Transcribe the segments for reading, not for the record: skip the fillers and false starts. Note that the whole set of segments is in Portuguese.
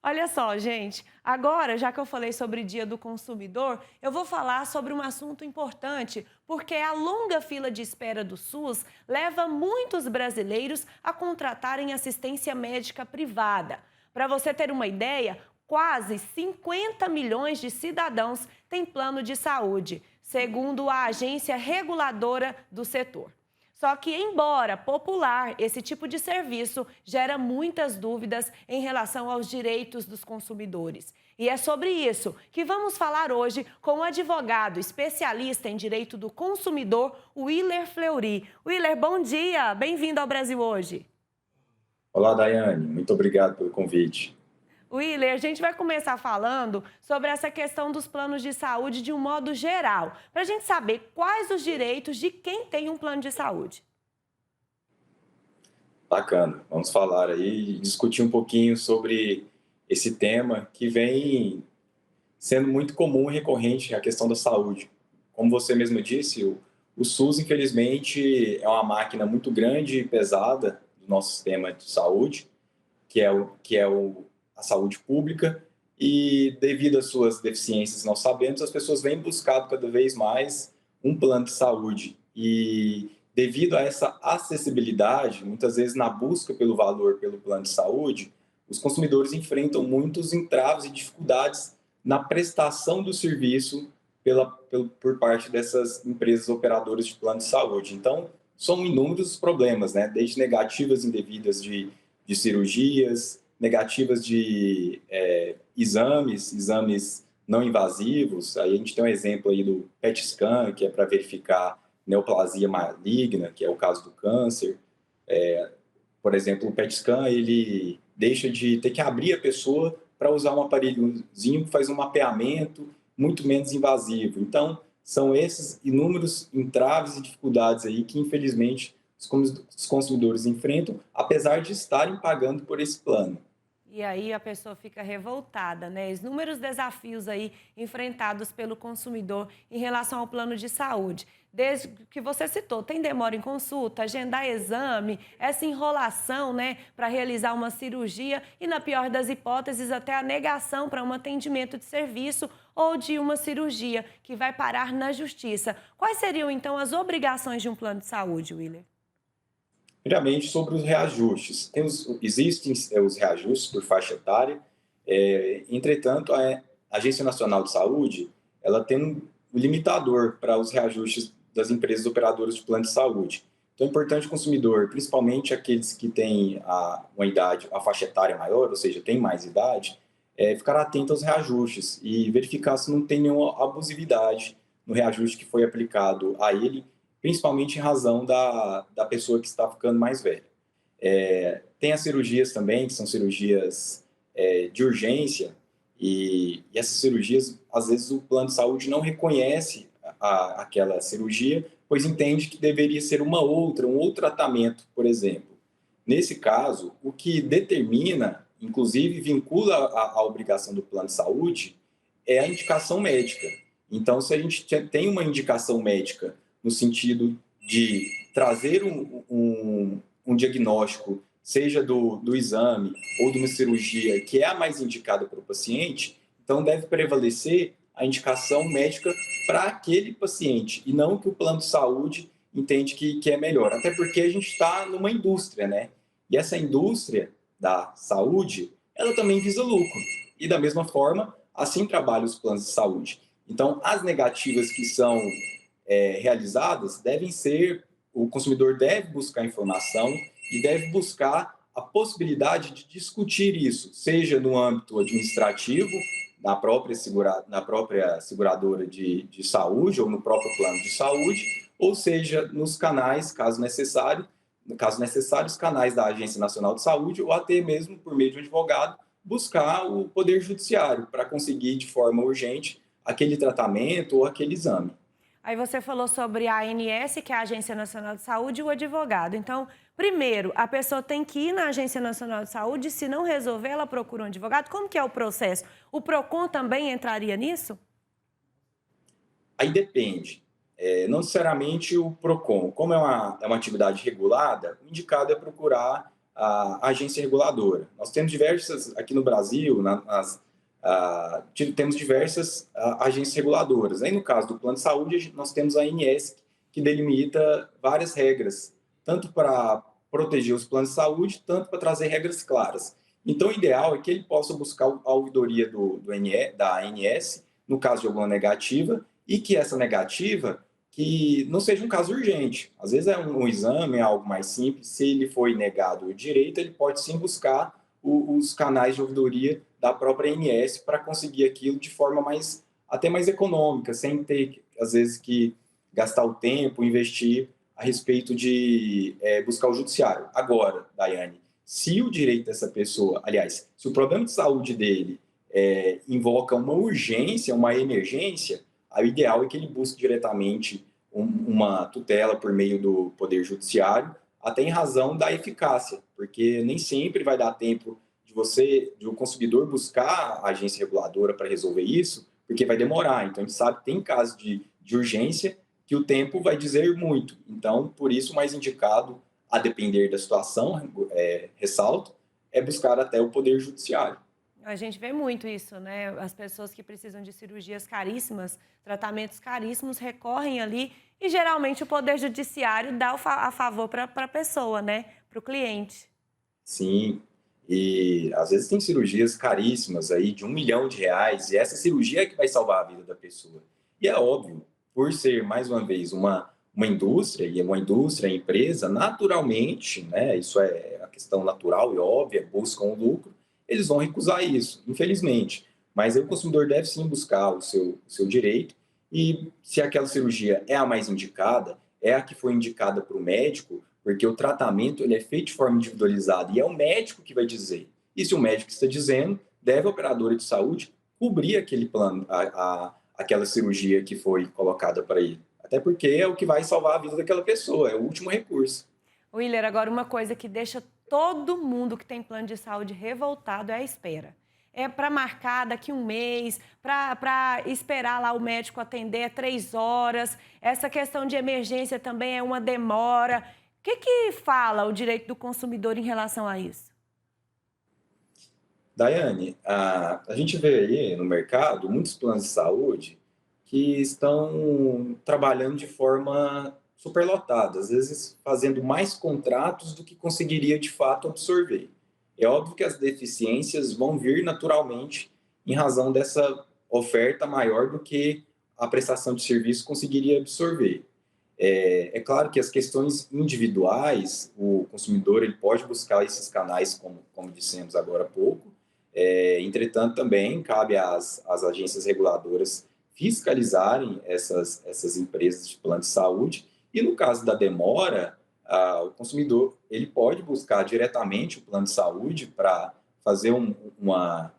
Olha só, gente, agora, já que eu falei sobre Dia do Consumidor, eu vou falar sobre um assunto importante, porque a longa fila de espera do SUS leva muitos brasileiros a contratarem assistência médica privada. Para você ter uma ideia, quase 50 milhões de cidadãos têm plano de saúde, segundo a agência reguladora do setor. Só que, embora popular, esse tipo de serviço gera muitas dúvidas em relação aos direitos dos consumidores. E é sobre isso que vamos falar hoje com o advogado especialista em direito do consumidor, Willer Fleury. Willer, bom dia! Bem-vindo ao Brasil Hoje. Olá, Daiane. Muito obrigado pelo convite. Willer, a gente vai começar falando sobre essa questão dos planos de saúde de um modo geral, para a gente saber quais os direitos de quem tem um plano de saúde. Bacana. Vamos falar aí e discutir um pouquinho sobre esse tema que vem sendo muito comum e recorrente, a questão da saúde. Como você mesmo disse, o SUS, infelizmente, é uma máquina muito grande e pesada do nosso sistema de saúde, a saúde pública, e devido às suas deficiências, nós sabemos, as pessoas vêm buscando cada vez mais um plano de saúde. E devido a essa acessibilidade, muitas vezes na busca pelo valor pelo plano de saúde, os consumidores enfrentam muitos entraves e dificuldades na prestação do serviço por parte dessas empresas operadoras de plano de saúde. Então, são inúmeros os problemas, né? Desde negativas indevidas de cirurgias, negativas de exames não invasivos. Aí a gente tem um exemplo aí do PET scan, que é para verificar neoplasia maligna, que é o caso do câncer. Por exemplo, o PET scan, ele deixa de ter que abrir a pessoa para usar um aparelhozinho que faz um mapeamento muito menos invasivo. Então, são esses inúmeros entraves e dificuldades aí que, infelizmente, os consumidores enfrentam, apesar de estarem pagando por esse plano. E aí a pessoa fica revoltada, né? Os inúmeros desafios aí enfrentados pelo consumidor em relação ao plano de saúde. Desde que você citou, tem demora em consulta, agendar exame, essa enrolação, né, para realizar uma cirurgia e, na pior das hipóteses, até a negação para um atendimento de serviço ou de uma cirurgia que vai parar na justiça. Quais seriam, então, as obrigações de um plano de saúde, Willer? Primeiramente, sobre os reajustes. Existem os reajustes por faixa etária, entretanto, a Agência Nacional de Saúde ela tem um limitador para os reajustes das empresas operadoras de plano de saúde. Então, é importante o consumidor, principalmente aqueles que têm uma idade, a faixa etária maior, ou seja, tem mais idade, ficar atento aos reajustes e verificar se não tem nenhuma abusividade no reajuste que foi aplicado a ele, principalmente em razão da pessoa que está ficando mais velha. Tem as cirurgias também, que são cirurgias de urgência, e essas cirurgias, às vezes, o plano de saúde não reconhece aquela cirurgia, pois entende que deveria ser um outro tratamento, por exemplo. Nesse caso, o que determina, inclusive vincula a obrigação do plano de saúde, é a indicação médica. Então, se a gente tem uma indicação médica no sentido de trazer um diagnóstico, seja do exame ou de uma cirurgia, que é a mais indicada para o paciente, então deve prevalecer a indicação médica para aquele paciente e não que o plano de saúde entende que é melhor. Até porque a gente está numa indústria, né? E essa indústria da saúde, ela também visa lucro. E da mesma forma, assim trabalham os planos de saúde. Então, as negativas que são realizadas devem ser, o consumidor deve buscar informação e deve buscar a possibilidade de discutir isso, seja no âmbito administrativo, na própria seguradora de saúde ou no próprio plano de saúde, ou seja, nos canais, caso necessário, os canais da Agência Nacional de Saúde, ou até mesmo por meio de um advogado, buscar o Poder Judiciário para conseguir de forma urgente aquele tratamento ou aquele exame. Aí você falou sobre a ANS, que é a Agência Nacional de Saúde, e o advogado. Então, primeiro, a pessoa tem que ir na Agência Nacional de Saúde, se não resolver, ela procura um advogado. Como que é o processo? O PROCON também entraria nisso? Aí depende. Não necessariamente o PROCON. Como é uma atividade regulada, o indicado é procurar a agência reguladora. Nós temos diversas, aqui no Brasil, temos diversas agências reguladoras. Aí, no caso do plano de saúde, nós temos a ANS, que delimita várias regras, tanto para proteger os planos de saúde, tanto para trazer regras claras. Então, o ideal é que ele possa buscar a ouvidoria da ANS, no caso de alguma negativa, e que essa negativa que não seja um caso urgente. Às vezes é um exame, é algo mais simples. Se ele foi negado o direito, ele pode sim buscar os canais de ouvidoria da própria ANS para conseguir aquilo de forma até mais econômica, sem ter, às vezes, que gastar o tempo, investir a respeito de buscar o judiciário. Agora, Daiane, se o direito dessa pessoa, aliás, se o problema de saúde dele invoca uma urgência, uma emergência, o ideal é que ele busque diretamente uma tutela por meio do Poder Judiciário, até em razão da eficácia, porque nem sempre vai dar tempo de o consumidor buscar a agência reguladora para resolver isso, porque vai demorar. Então, a gente sabe que tem casos de urgência que o tempo vai dizer muito. Então, por isso, o mais indicado, a depender da situação, ressalto, é buscar até o Poder Judiciário. A gente vê muito isso, né? As pessoas que precisam de cirurgias caríssimas, tratamentos caríssimos, recorrem ali e geralmente o Poder Judiciário dá a favor para a pessoa, né? Para o cliente. Sim, e às vezes tem cirurgias caríssimas aí de R$ 1 milhão, e essa cirurgia é que vai salvar a vida da pessoa. E é óbvio, por ser, mais uma vez, uma indústria, e uma indústria, empresa, naturalmente, né? Isso é a questão natural e óbvia, buscam o lucro, eles vão recusar isso, infelizmente. Mas aí o consumidor deve sim buscar o seu direito, e se aquela cirurgia é a mais indicada, é a que foi indicada para o médico, porque o tratamento ele é feito de forma individualizada e é o médico que vai dizer. E se o médico está dizendo, deve a operadora de saúde cobrir aquele plano, aquela cirurgia que foi colocada para ele. Até porque é o que vai salvar a vida daquela pessoa, é o último recurso. Willer, agora uma coisa que deixa todo mundo que tem plano de saúde revoltado é a espera. É para marcar daqui um mês, para esperar lá o médico atender 3 horas. Essa questão de emergência também é uma demora. O que fala o direito do consumidor em relação a isso? Daiane, a gente vê aí no mercado muitos planos de saúde que estão trabalhando de forma superlotada, às vezes fazendo mais contratos do que conseguiria de fato absorver. É óbvio que as deficiências vão vir naturalmente em razão dessa oferta maior do que a prestação de serviço conseguiria absorver. É claro que as questões individuais, o consumidor ele pode buscar esses canais, como dissemos agora há pouco. Entretanto, também cabe às agências reguladoras fiscalizarem essas empresas de plano de saúde. E no caso da demora, o consumidor ele pode buscar diretamente o plano de saúde para fazer uma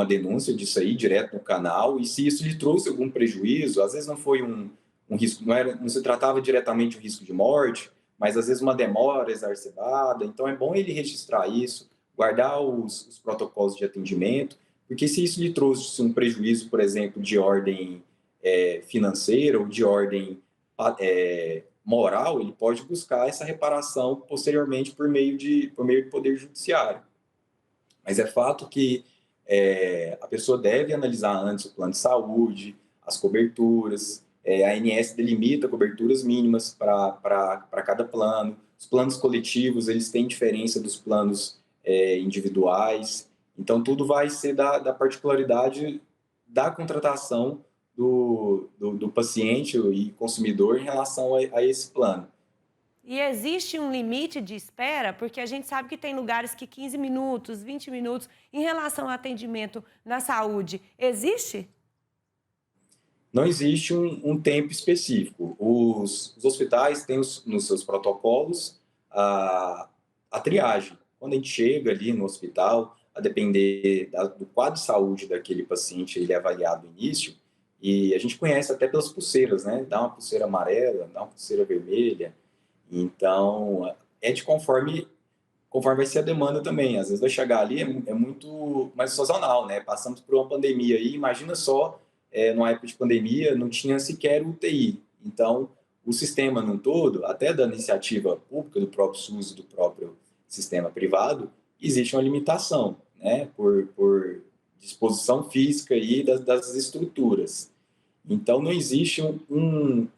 denúncia disso aí direto no canal. E se isso lhe trouxe algum prejuízo, às vezes não foi um risco, não se tratava diretamente de um risco de morte, mas às vezes uma demora exacerbada. Então é bom ele registrar isso, guardar os protocolos de atendimento, porque se isso lhe trouxe um prejuízo, por exemplo, de ordem financeira ou de ordem moral, ele pode buscar essa reparação posteriormente por meio do Poder Judiciário. Mas é fato que a pessoa deve analisar antes o plano de saúde, as coberturas. A ANS delimita coberturas mínimas para cada plano. Os planos coletivos eles têm diferença dos planos individuais. Então, tudo vai ser da particularidade da contratação do paciente e consumidor em relação a esse plano. E existe um limite de espera? Porque a gente sabe que tem lugares que 15 minutos, 20 minutos, em relação ao atendimento na saúde, existe? Não existe um tempo específico. Os hospitais têm nos seus protocolos a triagem. Quando a gente chega ali no hospital, a depender do quadro de saúde daquele paciente, ele é avaliado no início, e a gente conhece até pelas pulseiras, né? Dá uma pulseira amarela, dá uma pulseira vermelha. Então, é de conforme vai ser a demanda também. Às vezes vai chegar ali, é muito mais sazonal, né? Passamos por uma pandemia aí, imagina só, numa época de pandemia, não tinha sequer UTI. Então, o sistema num todo, até da iniciativa pública, do próprio SUS e do próprio sistema privado, existe uma limitação, né, por disposição física aí das estruturas. Então, não existe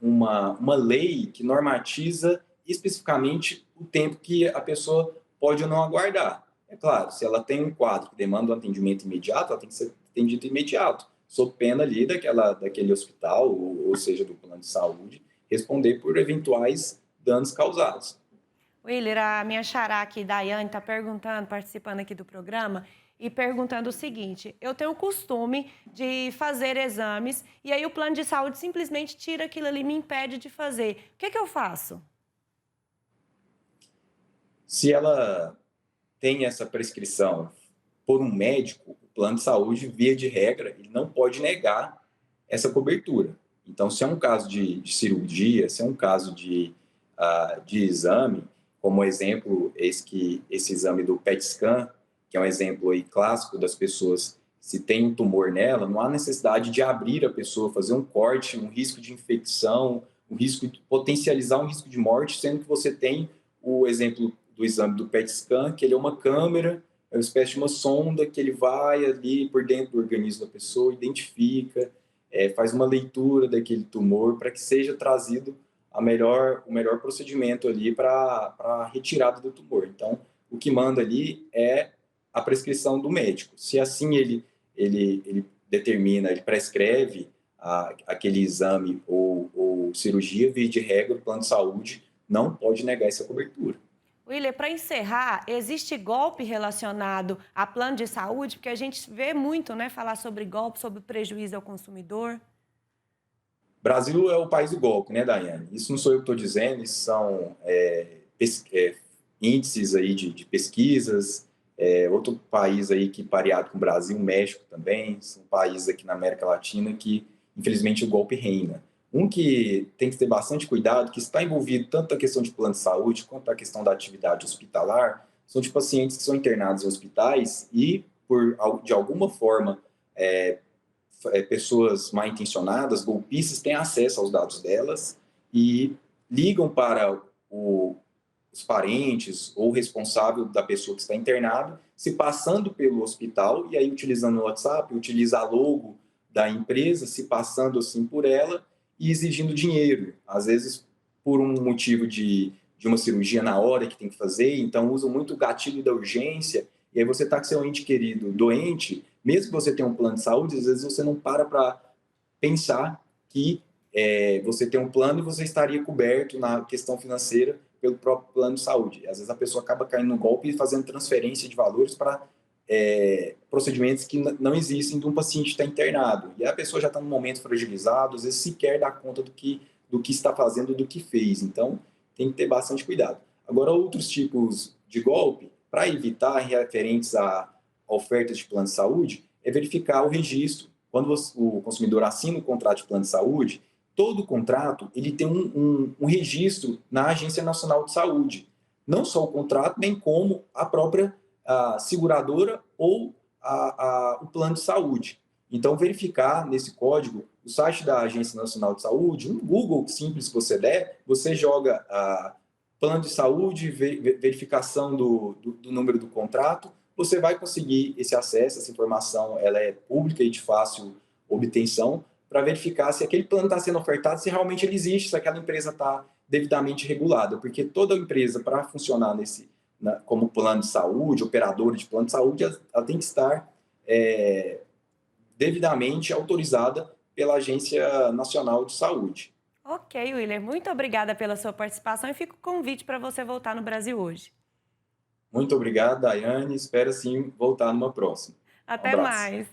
uma lei que normatiza especificamente o tempo que a pessoa pode ou não aguardar. É claro, se ela tem um quadro que demanda um atendimento imediato, ela tem que ser atendida imediato, sob pena ali daquele hospital, ou seja, do plano de saúde, responder por eventuais danos causados. Willer, a minha xará aqui, Daiane, está perguntando, participando aqui do programa, e perguntando o seguinte: eu tenho o costume de fazer exames e aí o plano de saúde simplesmente tira aquilo ali, me impede de fazer. O que eu faço? Se ela tem essa prescrição por um médico, o plano de saúde, via de regra, ele não pode negar essa cobertura. Então, se é um caso de cirurgia, se é um caso de exame, como exemplo, esse exame do PET scan, que é um exemplo aí clássico das pessoas, se tem um tumor nela, não há necessidade de abrir a pessoa, fazer um corte, um risco de infecção, um risco de potencializar um risco de morte, sendo que você tem o exemplo do exame do PET scan, que ele é uma câmera, é uma espécie de uma sonda que ele vai ali por dentro do organismo da pessoa, identifica, faz uma leitura daquele tumor para que seja trazido o melhor procedimento ali para a retirada do tumor. Então, o que manda ali é a prescrição do médico. Se assim ele determina, ele prescreve aquele exame ou cirurgia, via de regra, o plano de saúde não pode negar essa cobertura. Willer, para encerrar, existe golpe relacionado a plano de saúde? Porque a gente vê muito, né, falar sobre golpe, sobre prejuízo ao consumidor. Brasil é o país do golpe, né, Daiane? Isso não sou eu que estou dizendo, isso são índices aí de pesquisas. Outro país aí que pareado com o Brasil, o México também, são países aqui na América Latina que, infelizmente, o golpe reina. Um que tem que ter bastante cuidado, que está envolvido tanto a questão de plano de saúde quanto a questão da atividade hospitalar, são de pacientes que são internados em hospitais e, de alguma forma, pessoas mal intencionadas, golpistas, têm acesso aos dados delas e ligam para os parentes ou o responsável da pessoa que está internado, se passando pelo hospital e aí utilizando o WhatsApp, utiliza a logo da empresa, se passando assim por ela e exigindo dinheiro, às vezes por um motivo de uma cirurgia na hora que tem que fazer, então usam muito o gatilho da urgência, e aí você está com seu ente querido doente, mesmo que você tenha um plano de saúde, às vezes você não para pensar que você tem um plano e você estaria coberto na questão financeira pelo próprio plano de saúde. Às vezes a pessoa acaba caindo no golpe e fazendo transferência de valores para procedimentos que não existem de um paciente que está internado. E a pessoa já está num momento fragilizado, às vezes sequer dá conta do que está fazendo, do que fez. Então, tem que ter bastante cuidado. Agora, outros tipos de golpe, para evitar referentes a ofertas de plano de saúde, é verificar o registro. Quando o consumidor assina o contrato de plano de saúde, todo contrato ele tem um registro na Agência Nacional de Saúde. Não só o contrato, bem como a própria seguradora ou o plano de saúde. Então, verificar nesse código o site da Agência Nacional de Saúde, um Google simples que você der, você joga plano de saúde, verificação do número do contrato, você vai conseguir esse acesso, essa informação ela é pública e de fácil obtenção, para verificar se aquele plano está sendo ofertado, se realmente ele existe, se aquela empresa está devidamente regulada, porque toda empresa, para funcionar como plano de saúde, operadora de plano de saúde, ela tem que estar devidamente autorizada pela Agência Nacional de Saúde. Ok, Willer, muito obrigada pela sua participação e fica o convite para você voltar no Brasil hoje. Muito obrigado, Daiane. Espero sim voltar numa próxima. Um Até abraço. mais.